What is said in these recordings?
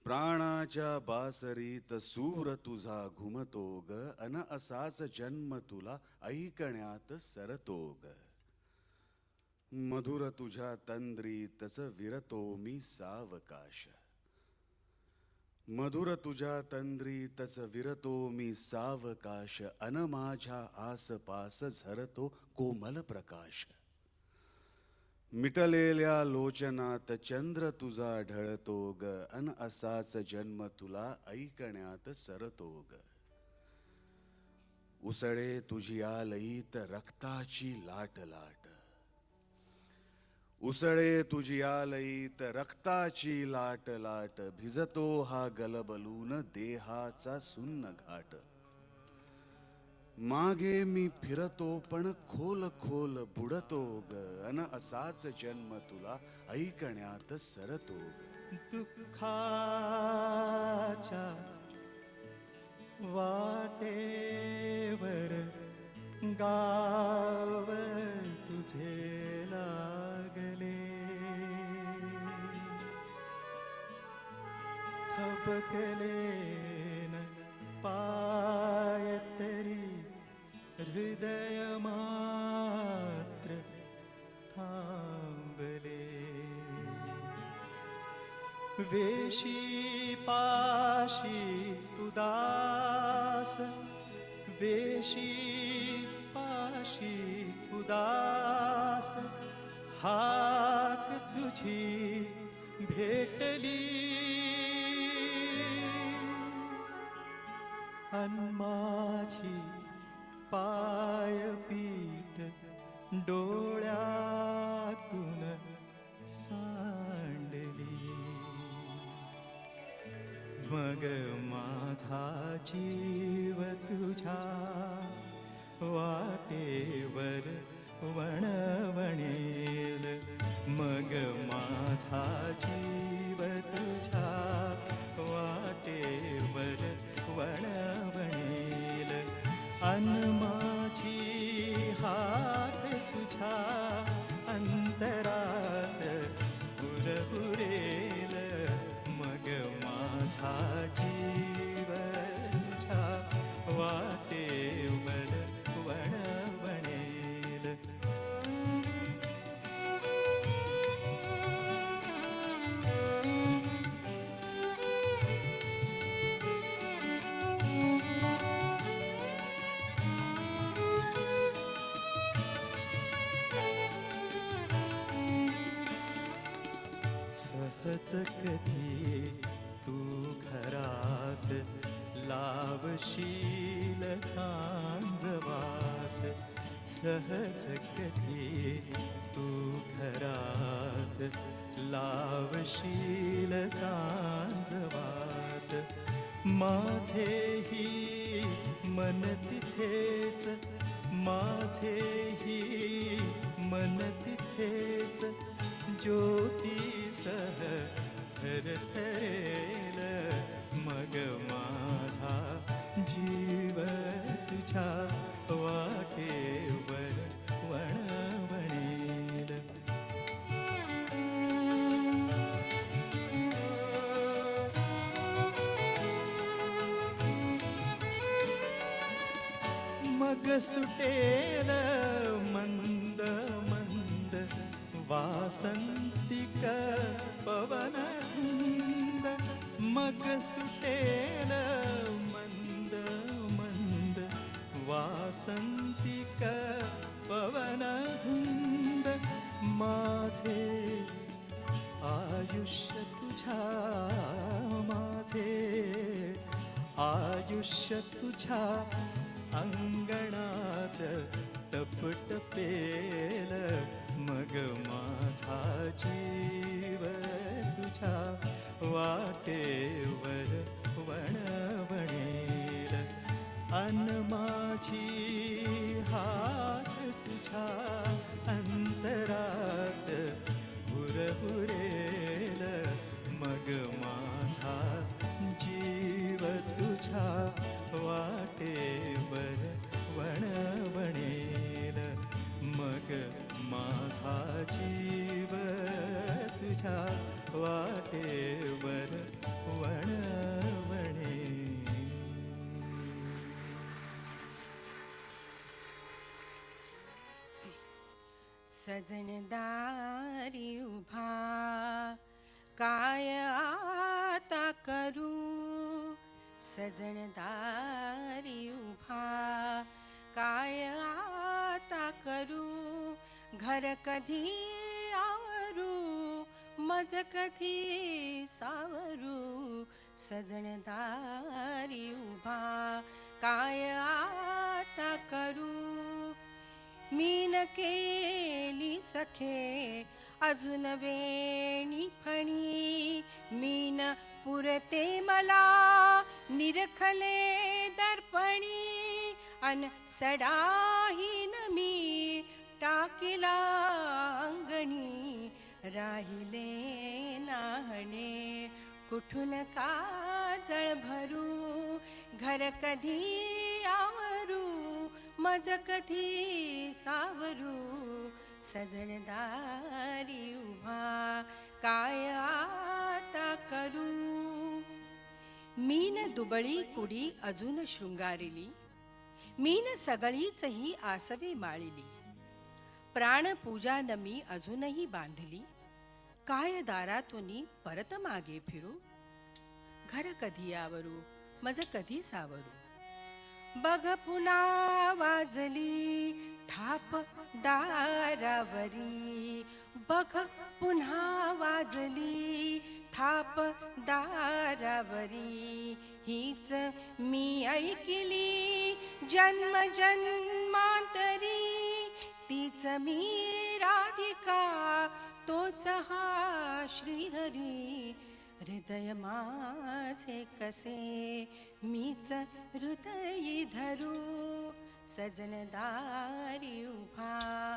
प्राणाच्या बासरीत सूर तुझा घुमतो ग अन असाच जन्म तुला ऐकण्यात सरतो ग. मधुर तुझ्या तंद्रीतच विरतो मी सावकाश. मधुर तुझ्या तंद्रीतच विरतो मी सावकाश अन माझ्या आसपास झरतो कोमल प्रकाश. मिटलेल्या लोचनात चंद्र तुझा ढळतो ग अन असाच जन्म तुला ऐकण्यात सरतो ग. उसळे तुझी आलईत रक्ताची लाट लाट. उसळे तुझी आलईत रक्ताची लाट लाट. भिजतो हा गलबलून देहाचा सुन्न घाट. मागे मी फिरतो पण खोल खोल बुडतो ग अन असाच जन्म तुला ऐकण्यात सरतो ग. दुःखाच्या वाटेवर गाव तुझे लागले. थबकले न पाय तरी हृदय मात्र थांबले. वेशी पाशी उदास, वेशी पाशी उदास. हाक तुझी भेटली अन माझी पायपीठ डोळ्यातून सांडली. मग माझा जीव तुझ्या वाटेवर वणवणेल. मग माझा जीव तुझ्या वाटेवर वणवणेल. अन माझी हाक तुझ्या अंतरात पुरपुरेल. मग माझा जीव तुझ्या वाटेवर वणवणेल. सहज कधी तू घरात लावशील सांजवात. सहज कधी तू घरात लावशील सांजवात. माझेही मन तिथेच, माझेही मन तिथेच. ज्योतीसह थरथरेल. मग माझा जीव तुझ्या वाटेवर वणवणेल. मग सुटेल मंद मंद वासंतिक पवन धुंद. मग सुटेल मंद मंद वासंतिक पवन धुंद. माझे आयुष्य तुझ्या, माझे आयुष्य तुझ्या अंगणात टपटपेल. मग माझा जीव तुझ्या वाटेवर वणवणेल. अन माझी हाक तुझ्या अंतरात पुरपुरेल. मग माझा जीव तुझ्या वाटेवर वणवणेल. मग माझा जीव तुझ्या तुझ्या वाटेवर वणवणे. सजनदारी उभा काय आता करू. सजनदारी उभा काय आता करू. घर कधी आवरू मज कधी सावरू. सजनदारी उभा काय आता करू. मीन केली सखे अजून वेणी फणी. मीन पुरते मला निरखले दर्पणी. अन सडाहीन मी टाकिला अंगणी. राहिले नाहणे कुठून काजळ भरू. घर कधी आवरू मज कधी सावरू. सजनदारी उभा काय आता करू. मीन दुबळी कुडी अजून शृंगारिली. मीन सगळीच ही आसवे माळिली. प्राणपूजा नमी अजूनही बांधली. काय दारातूनी परत मागे फिरू. घर कधी आवरू मज कधी सावरू. बघ पुन्हा वाजली थाप दारावरी. बघ पुन्हा वाजली थाप दारावरी. हीच मी ऐकली जन्म जन्मांतरी. तीच मी राधिका तोच हा श्रीहरी. हृदय माझे कसे मीच हृदयी धरू. सजनदारी उभा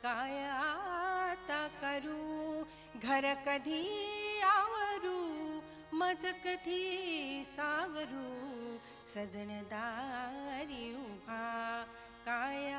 काय आता करू. घर कधी आवरू मज कधी सावरू. सजनदारी उभा काय